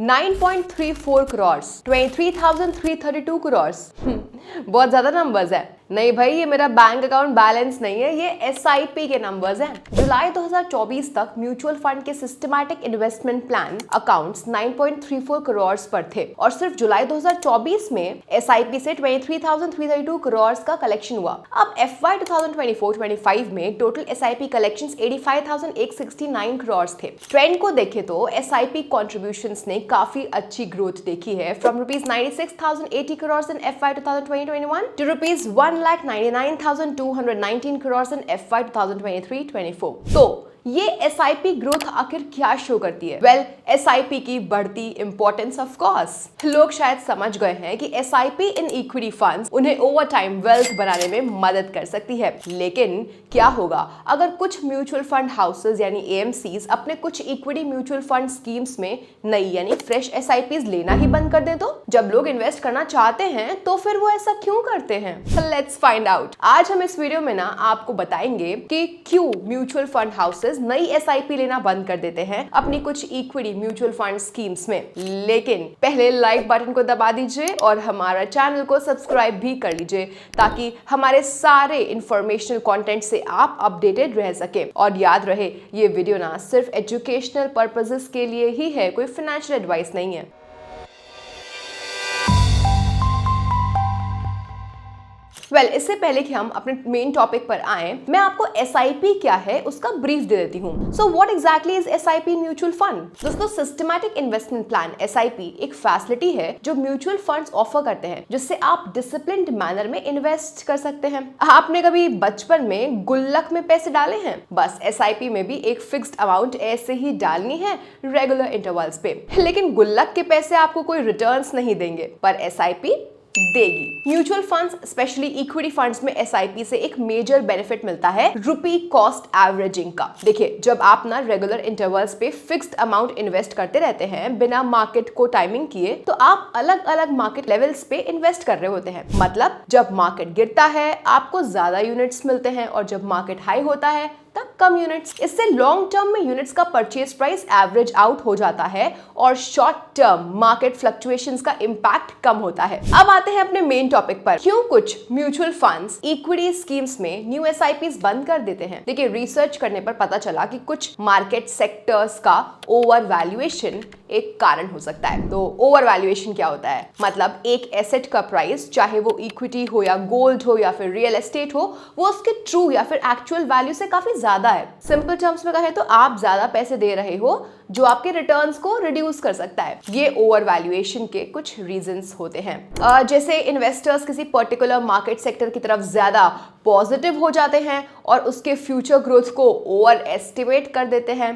9.34 करोड़, 23,332 करोड़। बहुत ज्यादा नंबर्स है। नहीं भाई, ये मेरा बैंक अकाउंट बैलेंस नहीं है, ये एसआईपी के नंबर्स हैं। जुलाई 2024 तक म्यूचुअल फंड के systematic investment plan accounts 9.34 crore पर थे और सिर्फ जुलाई 2024 में एसआईपी से 23,332 करोड़ का कलेक्शन हुआ। अब एफवाई 2024-25 में टोटल एसआईपी कलेक्शंस 85,169 करोड़ थे। ट्रेंड को देखें तो एसआईपी कॉन्ट्रीब्यूशंस ने काफी अच्छी ग्रोथ देखी है, from ₹96,080 crore in FY 2021 to ₹1,99,219 crore in FY 2023-24। तो ये एसआईपी ग्रोथ आखिर क्या शो करती है? वेल, एसआईपी की बढ़ती इंपॉर्टेंस ऑफ कोर्स। लोग शायद समझ गए हैं कि एसआईपी इन इक्विटी फंड्स उन्हें ओवर टाइम वेल्थ बनाने में मदद कर सकती है। लेकिन क्या होगा अगर कुछ म्यूचुअल फंड हाउसेस यानी एएमसीज अपने कुछ इक्विटी म्यूचुअल फंड स्कीम्स में नई यानी फ्रेश एसआईपीज लेना ही बंद कर दें? तो जब लोग इन्वेस्ट करना चाहते हैं तो फिर वो ऐसा क्यों करते हैं? Let's find out. आज हम इस वीडियो में आपको बताएंगे कि क्यों म्यूचुअल फंड हाउसेस नई एसआईपी लेना बंद कर देते हैं अपनी कुछ इक्विटी म्यूचुअल फंड स्कीम्स में। लेकिन पहले लाइक बटन को दबा दीजिए और हमारा चैनल को सब्सक्राइब भी कर लीजिए ताकि हमारे सारे इंफॉर्मेशनल कंटेंट से आप अपडेटेड रह सके। और याद रहे, ये वीडियो सिर्फ एजुकेशनल पर्पसेस के लिए ही है, कोई फाइनेंशियल एडवाइस नहीं है। इससे पहले कि हम अपने मेन टॉपिक पर आए, मैं आपको एसआईपी क्या है उसका ब्रीफ दे देती हूँ। So what exactly is SIP mutual fund? दोस्तों, सिस्टमैटिक इन्वेस्टमेंट प्लान एसआईपी एक फैसिलिटी है जो म्यूचुअल फंड्स ऑफर करते हैं, जिससे आप डिसिप्लिन्ड मैनर में इन्वेस्ट कर सकते हैं। आपने कभी बचपन में गुल्लक में पैसे डाले हैं? बस एसआईपी में भी एक फिक्स्ड अमाउंट ऐसे ही डालनी है रेगुलर इंटरवल्स पे। लेकिन गुल्लक के पैसे आपको कोई रिटर्न्स नहीं देंगे, पर एसआईपी देगी। Mutual funds specially equity funds में एसआईपी से एक मेजर बेनिफिट मिलता है रुपी कॉस्ट एवरेजिंग का। देखिए, जब आप रेगुलर इंटरवल्स पे फिक्स्ड अमाउंट इन्वेस्ट करते रहते हैं बिना मार्केट को टाइमिंग किए, तो आप अलग अलग मार्केट लेवल्स पे इन्वेस्ट कर रहे होते हैं। मतलब जब मार्केट गिरता है आपको ज्यादा यूनिट्स मिलते हैं और जब मार्केट हाई होता है तब कम यूनिट्स। इससे लॉन्ग टर्म में यूनिट्स का परचेज प्राइस एवरेज आउट हो जाता है और शॉर्ट टर्म मार्केट फ्लक्चुएशंस का इंपैक्ट कम होता है। अब आते हैं अपने मेन टॉपिक पर, क्यों कुछ म्यूचुअल फंड्स इक्विटी स्कीम्स में न्यू एसआईपीज बंद कर देते हैं। देखिए, रिसर्च करने पर पता चला कि कुछ मार्केट सेक्टर्स का ओवर वैल्यूएशन एक कारण हो सकता है। तो ओवर वैल्यूएशन क्या होता है? मतलब एक एसेट का प्राइस, चाहे वो इक्विटी हो या गोल्ड हो या फिर रियल एस्टेट हो, वो उसके ट्रू या फिर एक्चुअल वैल्यू से काफी ज्यादा है। सिंपल टर्म्स में कहें तो आप ज्यादा पैसे दे रहे हो जो आपके रिटर्न्स को रिड्यूस कर सकता है। ये ओवर वैल्यूएशन के कुछ रीजंस होते हैं। जैसे इन्वेस्टर्स किसी पर्टिकुलर मार्केट सेक्टर की तरफ ज्यादा पॉजिटिव हो जाते हैं और उसके फ्यूचर ग्रोथ को ओवर एस्टिमेट कर देते हैं,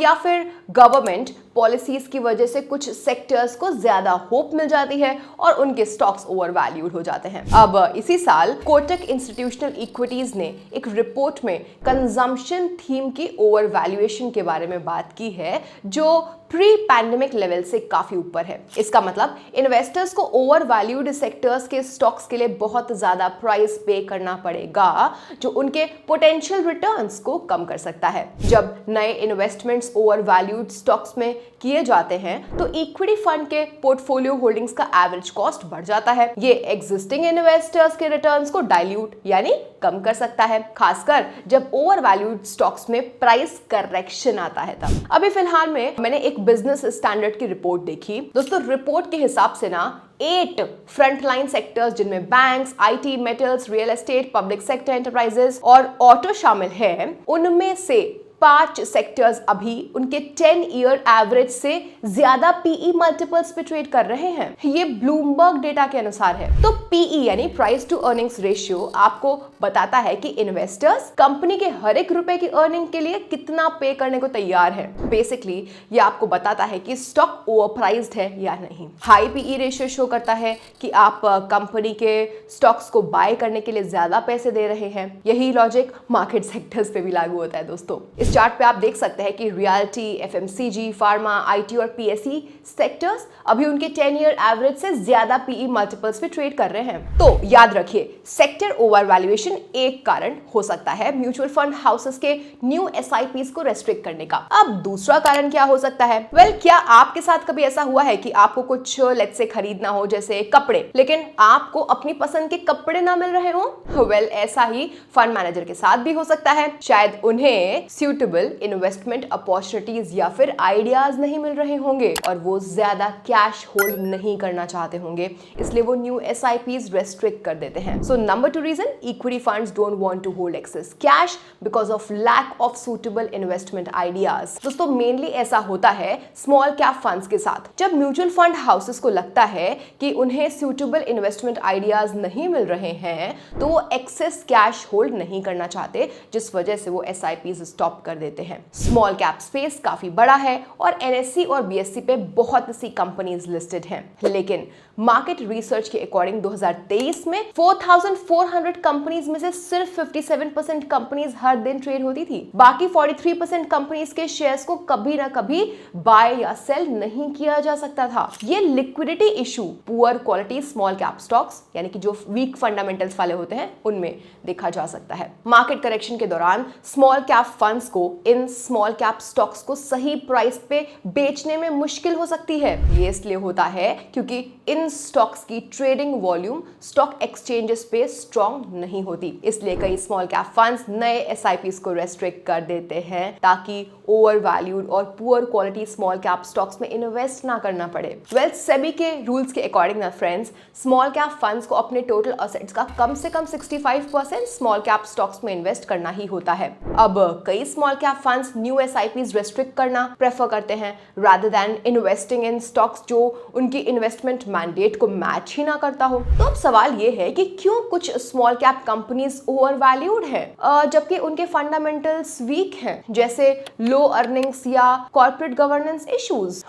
या फिर गवर्नमेंट पॉलिसीज की वजह से कुछ सेक्टर्स को ज्यादा होप मिल जाती है और उनके स्टॉक्स ओवर वैल्यूड हो जाते हैं। अब इसी साल कोटक इंस्टीट्यूशनल इक्विटीज ने एक रिपोर्ट में कंजम्पशन थीम की ओवर वैल्यूएशन के बारे में बात की है, जो प्री पैंडेमिक लेवल से काफी ऊपर है। इसका मतलब इन्वेस्टर्स को ओवर वैल्यूड सेक्टर्स के स्टॉक्स के लिए बहुत ज्यादा प्राइस पे करना पड़ेगा, जो उनके पोटेंशियल रिटर्न्स को कम कर सकता है। जब नए इन्वेस्टमेंट्स ओवर वैल्यूड स्टॉक्स में किए जाते हैं तो इक्विटी फंड के पोर्टफोलियो होल्डिंग्स का एवरेज कॉस्ट बढ़ जाता है। ये एग्जिस्टिंग इन्वेस्टर्स के रिटर्न्स को डाइल्यूट यानी कम कर सकता है, खासकर जब ओवर वैल्यूड स्टॉक्स में प्राइस करेक्शन आता है तब। अभी फिलहाल में मैंने एक बिजनेस स्टैंडर्ड की रिपोर्ट देखी। दोस्तों, रिपोर्ट के हिसाब से 8 फ्रंटलाइन सेक्टर्स, जिनमें banks, IT, metals, real estate, public sector enterprises और ऑटो शामिल हैं, उनमें से 5 सेक्टर्स अभी उनके 10 ईयर एवरेज से ज्यादा पीई मल्टीपल्स पे ट्रेड कर रहे हैं। ये ब्लूमबर्ग डेटा के अनुसार है। तो पीई यानी प्राइस टू अर्निंग्स रेशियो आपको बताता है कि इन्वेस्टर्स कंपनी के हर एक रुपए की अर्निंग के लिए कितना पे करने को तैयार है। बेसिकली ये आपको बताता है कि स्टॉक ओवरप्राइस्ड है या नहीं। हाई पीई रेशियो शो करता है कि आप कंपनी के स्टॉक्स को बाय करने के लिए ज्यादा पैसे दे रहे हैं। यही लॉजिक मार्केट सेक्टर्स पे भी लागू होता है दोस्तों। इस चार्ट पे आप देख सकते हैं कि रियल्टी, एफएमसीजी, फार्मा, आईटी और पीएसई सेक्टर्स अभी उनके 10 ईयर एवरेज से ज्यादा पीई मल्टीपल्स पे ट्रेड कर रहे हैं। तो याद रखिए, सेक्टर ओवर वैल्यूएशन एक कारण हो सकता है म्यूचुअल फंड हाउसेस के न्यू एसआईपीज को रेस्ट्रिक्ट करने का। अब दूसरा कारण क्या हो सकता है? क्या आपके साथ कभी ऐसा हुआ है कि आपको कुछ लेट्स से खरीदना हो, जैसे कपड़े, लेकिन आपको अपनी पसंद के कपड़े ना मिल रहे हो? ऐसा ही फंड मैनेजर के साथ भी हो सकता है। शायद उन्हें सूटेबल इन्वेस्टमेंट अपॉर्चुनिटीज या फिर आइडियाज नहीं मिल रहे होंगे और वो ज्यादा कैश होल्ड नहीं करना चाहते होंगे, इसलिए वो न्यू एसआईपीज रेस्ट्रिक्ट कर देते हैं। So number 2 reason, equity funds don't want to hold excess cash because of lack of suitable investment ideas. दोस्तों मेनली ऐसा होता है स्मॉल कैप फंड्स के साथ। जब म्यूचुअल फंड हाउसेस को लगता है कि उन्हें सूटेबल इन्वेस्टमेंट आइडियाज नहीं मिल रहे हैं, तो वो एक्सेस कैश होल्ड नहीं करना चाहते, जिस वजह से वो एसआईपीज स्टॉप कर देते हैं। स्मॉल कैप स्पेस काफी बड़ा है और एनएससी और बीएससी पे बहुत सी कंपनीज लिस्टेड हैं, लेकिन मार्केट रिसर्च के अकॉर्डिंग 2023 में 4400 कंपनीज में से सिर्फ 57% कंपनीज हर दिन ट्रेड होती थी। बाकी 43% कंपनीज के शेयर्स को कभी ना कभी बाय या सेल नहीं किया जा सकता था। ये liquidity issue poor quality small cap stocks, यानी कि जो वीक फंडामेंटल्स वाले होते हैं, उनमें देखा जा सकता है। मार्केट करेक्शन के दौरान स्मॉल कैप फंड्स को इन स्मॉल कैप स्टॉक्स को सही प्राइस पे बेचने में मुश्किल हो सकती है। ये इसलिए होता है क्योंकि इन स्टॉक्स की ट्रेडिंग वॉल्यूम स्टॉक एक्सचेंजेस पे स्ट्रॉन्ग नहीं होती, इसलिए कई स्मॉल कैप फंड्स नए एसआईपीज को रेस्ट्रिक्ट कर देते हैं ताकि ओवर वैल्यूड और poor quality small cap stocks में इन्वेस्ट ना करना पड़े। सेबी के रूल्स के अकॉर्डिंग ना फ्रेंड्स, स्मॉल कैप फंड्स को अपने टोटल असेट्स का कम से कम 65% स्मॉल कैप स्टॉक्स में इन्वेस्ट करना ही होता है। अब कई small cap funds new SIPs restrict करना प्रेफर करते हैं rather than investing in stocks जो उनकी इन्वेस्टमेंट मैंडेट को मैच ही ना करता हो। तो अब सवाल ये है कि क्यों कुछ small cap companies over valued हैं जबकि उनके फंडामेंटल्स वीक हैं, जैसे लो अर्निंग्स या कॉर्पोरेट गवर्नेंस इश्यूज।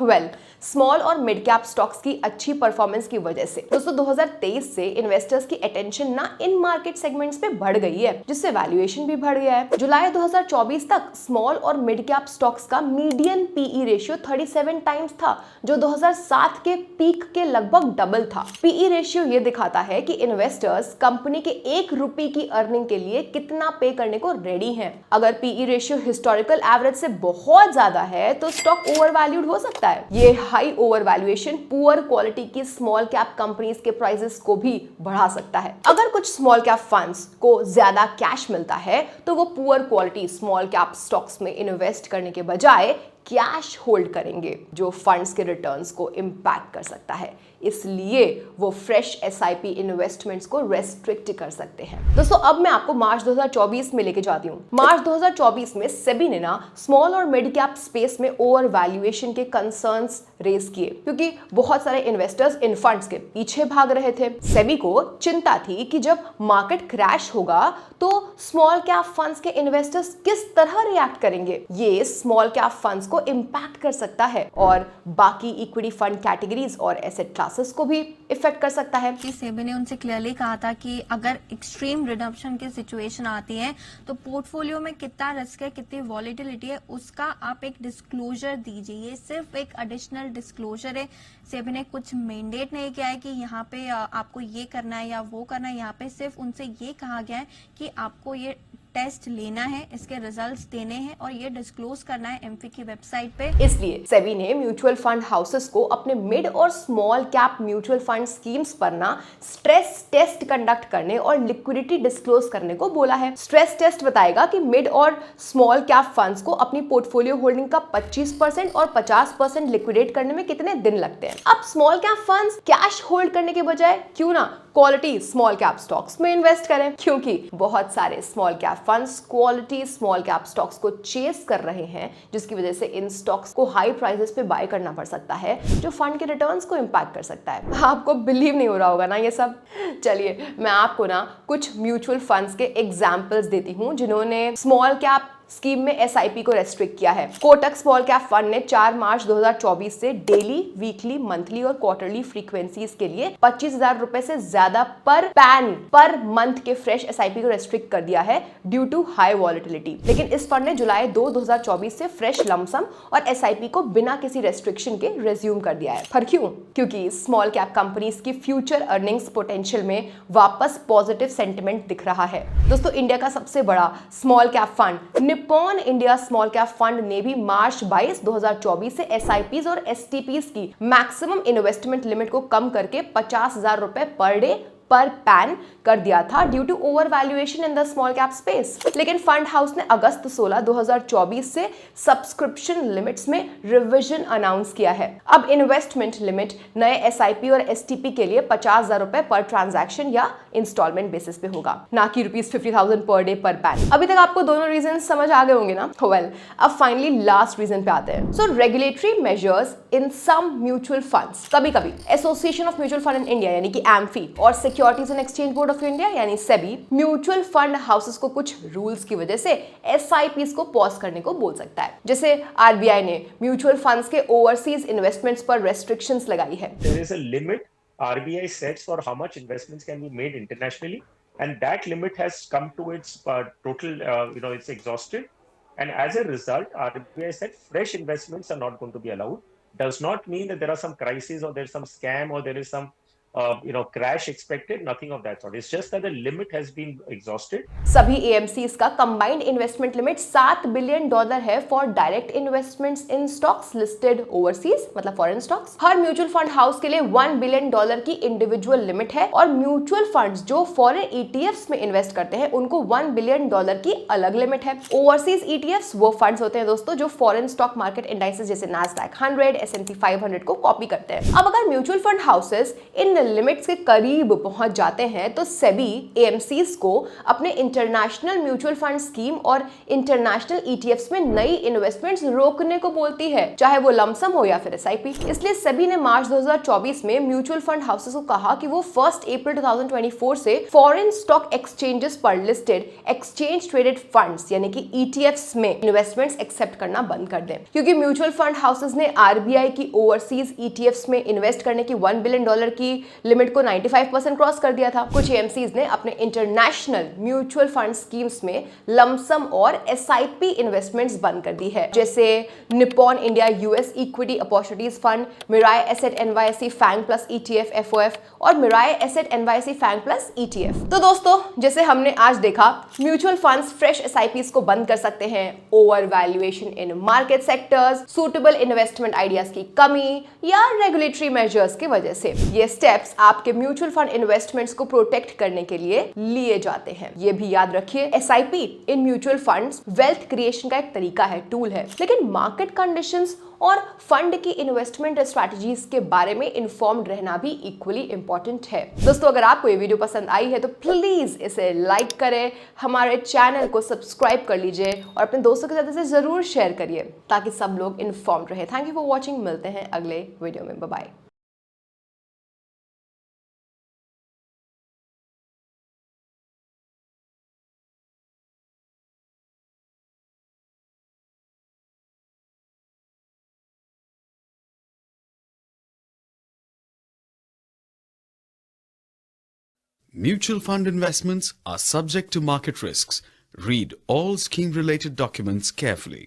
स्मॉल और मिड कैप स्टॉक्स की अच्छी परफॉर्मेंस की वजह से दोस्तों 2023 से इन्वेस्टर्स की अटेंशन ना इन मार्केट सेगमेंट्स पे बढ़ गई है, जिससे वैल्यूएशन भी बढ़ गया है। जुलाई 2024 तक स्मॉल और मिड कैप स्टॉक्स का मीडियन पीई रेशियो 37 टाइम्स था, जो 2007 के पीक के लगभग डबल था। पीई रेशियो ये दिखाता है कि इन्वेस्टर्स कंपनी के 1 रुपए की अर्निंग के लिए कितना पे करने को रेडी हैं। अगर पीई रेशियो हिस्टोरिकल एवरेज से बहुत ज्यादा है तो स्टॉक ओवर वैल्यूड हो सकता है। ये high over valuation poor quality की स्मॉल कैप कंपनीज के प्राइसेस को भी बढ़ा सकता है। अगर कुछ स्मॉल कैप फंड्स को ज्यादा कैश मिलता है तो वो poor quality small cap stocks में इन्वेस्ट करने के बजाय कैश होल्ड करेंगे, जो फंड्स के रिटर्न्स को इंपैक्ट कर सकता है। इसलिए वो फ्रेश एसआईपी इन्वेस्टमेंट्स को रेस्ट्रिक्ट कर सकते हैं। दोस्तों अब मैं आपको मार्च 2024 में लेके जाती हूँ। मार्च 2024 में सेबी ने ना स्मॉल और मिड कैप स्पेस में ओवर वैल्यूएशन के कंसर्न्स रेज किए, क्योंकि बहुत सारे इन्वेस्टर्स इन फंड्स के पीछे भाग रहे थे। सेबी को चिंता थी कि जब मार्केट क्रैश होगा तो स्मॉल कैप फंड्स के इन्वेस्टर्स किस तरह रिएक्ट करेंगे। ये स्मॉल कैप फंड्स को इंपैक्ट कर सकता है और बाकी इक्विटी फंड कैटेगरीज और एसेट क्लासेस को भी इफेक्ट कर सकता है। सेबी ने उनसे क्लियरली कहा था कि अगर एक्सट्रीम रिडम्पशन की सिचुएशन आती है तो पोर्टफोलियो में कितना रिस्क है, कितनी वॉलेटिलिटी है, उसका आप एक डिस्क्लोजर दीजिए। ये सिर्फ एक एडिशनल डिस्क्लोजर है। सेबी ने कुछ मैंडेट नहीं किया है कि यहाँ पे आपको ये करना है या वो करना है। यहाँ पे सिर्फ उनसे ये कहा गया है कि आपको ये टेस्ट लेना है, इसके रिजल्ट्स देने हैं और ये डिस्क्लोज करना है एमफी की वेबसाइट पे। इसलिए सेबी ने म्यूचुअल फंड हाउसेस को अपने मिड और small cap mutual fund schemes पर ना स्ट्रेस टेस्ट कंडक्ट करने और लिक्विडिटी डिस्क्लोज करने को बोला है। स्ट्रेस टेस्ट बताएगा कि मिड और स्मॉल कैप फंड्स को अपनी पोर्टफोलियो होल्डिंग का 25% और 50% लिक्विडेट करने में कितने दिन लगते हैं। अब small cap funds cash hold करने के बजाय क्यों ना क्वालिटी स्मॉल कैप स्टॉक्स में इन्वेस्ट करें, क्योंकि बहुत सारे small cap funds quality small cap stocks को चेस कर रहे हैं, जिसकी वजह से इन स्टॉक्स को हाई प्राइसेस पे बाय करना पड़ सकता है, जो फंड के रिटर्न्स को इंपैक्ट कर सकता है। आपको बिलीव नहीं हो रहा होगा ना ये सब। चलिए मैं आपको ना कुछ म्यूचुअल फंड्स के एग्जांपल्स देती हूँ जिन्होंने स्मॉल कैप स्कीम में एसआईपी को रेस्ट्रिक्ट किया है। कोटक स्मॉल कैप फंड ने 4 मार्च 2024 से डेली, वीकली, मंथली और क्वार्टरली फ्रीक्वेंसीज के लिए 25,000 रुपए से ज्यादा पर मंथ के फ्रेश एसआईपी को रेस्ट्रिक्ट कर दिया है ड्यू टू हाई वॉलेटिलिटी। लेकिन इस फंड ने जुलाई 2, 2024 से फ्रेश लमसम और एसआईपी को बिना किसी रेस्ट्रिक्शन के रिज्यूम कर दिया है। पर क्यों? क्योंकि स्मॉल कैप कंपनीज की फ्यूचर अर्निंग्स पोटेंशियल में वापस पॉजिटिव सेंटिमेंट दिख रहा है। दोस्तों, इंडिया का सबसे बड़ा small cap fund Nippon India small cap fund ने भी मार्च 22, 2024 से एसआईपीज और एसटीपीज की मैक्सिमम इन्वेस्टमेंट लिमिट को कम करके 50,000 रुपए पर डे पर पैन कर दिया था due to overvaluation in the small cap space. लेकिन फंड हाउस ने अगस्त 16, 2024 से सब्सक्रिप्शन लिमिट्स में रिवीजन अनाउंस किया है। अब इन्वेस्टमेंट लिमिट नए एसआईपी और एसटीपी के लिए 50,000 रुपए पर ट्रांजैक्शन या इंस्टॉलमेंट बेसिस पे होगा, ना कि ₹50,000 पर डे पर पैन। अभी तक आपको दोनों रीजन समझ आ गए होंगे ना? वेल, अब फाइनली लास्ट रीजन पे आते हैं। So regulatory measures in some mutual funds, कभी-कभी association of mutual fund in India यानी कि एम्फी और securities and exchange board of India यानी सेबी म्यूचुअल फंड हाउसेस को कुछ रूल्स की वजह से एसआईपीज को पॉज करने को बोल सकता है। जैसे आरबीआई ने म्यूचुअल फंड्स के ओवरसीज इन्वेस्टमेंट्स पर रेस्ट्रिक्शंस लगाई है। There is a limit RBI sets for how much investments can be made internationally, and that limit has come to its total, it's exhausted. And as a result, RBI said fresh investments are not going to be allowed. Does not mean that there are some crises or there's some scam or there is some crash expected, nothing of that sort. It's just that the limit has been exhausted. सभी AMCs का combined investment limit $7 billion है for direct investments in stocks listed overseas, मतलब foreign stocks. हर mutual fund house के लिए $1 billion की individual limit है और mutual funds जो फॉरेन ईटीएफ्स में इन्वेस्ट करते हैं उनको $1 बिलियन की अलग लिमिट है। ओवरसीज ईटीएफ्स वो फंड्स होते हैं दोस्तों जो फॉरेन स्टॉक मार्केट इंडाइसेस जैसे NASDAQ 100, S&P 500 को कॉपी करते हैं। अब अगर म्यूचुअल फंड हाउसेस इन लिमिट्स के करीब पहुंच जाते हैं तो सेबी एएमसीज को अपने इंटरनेशनल म्यूचुअल फंड स्कीम और इंटरनेशनल ईटीएफ्स में नई इन्वेस्टमेंट्स रोकने को बोलती है, चाहे वो लमसम हो या फिर एसआईपी। इसलिए सेबी ने मार्च 2024 में म्यूचुअल फंड हाउसेस को कहा कि वो 1 अप्रैल 2024 से फॉरेन स्टॉक एक्सचेंजेस पर लिस्टेड एक्सचेंज ट्रेडेड फंड्स यानी कि ईटीएफ्स में इन्वेस्टमेंट्स एक्सेप्ट करना बंद कर दें, क्योंकि म्यूचुअल फंड हाउसेस ने आरबीआई की ओवरसीज ईटीएफ्स में इन्वेस्ट करने की $1 बिलियन की लिमिट को 95% क्रॉस कर दिया था। कुछ एएमसीज ने अपने इंटरनेशनल म्यूचुअल फंड स्कीम्स में लमसम और एसआईपी इन्वेस्टमेंट्स बंद कर दी है, जैसे Nippon India US equity opportunities fund, Mirae asset NYC FANG plus ETF FOF और Mirae asset NYC FANG plus ETF. तो दोस्तों, जैसे हमने आज देखा, म्यूचुअल फंड्स फ्रेश एसआईपीज को बंद कर सकते हैं over valuation in market sectors, suitable investment ideas की कमी या रेगुलेटरी मेजर्स की वजह से। ये स्टेप्स आपके म्यूचुअल फंड इन्वेस्टमेंट्स को प्रोटेक्ट करने के लिए लिए जाते हैं। ये भी याद रखिए, SIP in mutual funds wealth creation का एक तरीका है, टूल है, लेकिन मार्केट कंडीशंस और फंड की इन्वेस्टमेंट स्ट्रैटेजीज के बारे में इन्फॉर्म्ड रहना भी इक्वली इंपॉर्टेंट है। दोस्तों, अगर आपको ये वीडियो पसंद आई है तो प्लीज इसे लाइक करें, हमारे चैनल को सब्सक्राइब कर लीजिए और अपने दोस्तों के साथ इसे जरूर शेयर करिए ताकि सब लोग इन्फॉर्म्ड रहे। Thank you for watching. मिलते हैं अगले वीडियो में। Bye bye. Mutual fund investments are subject to market risks. Read all scheme-related documents carefully.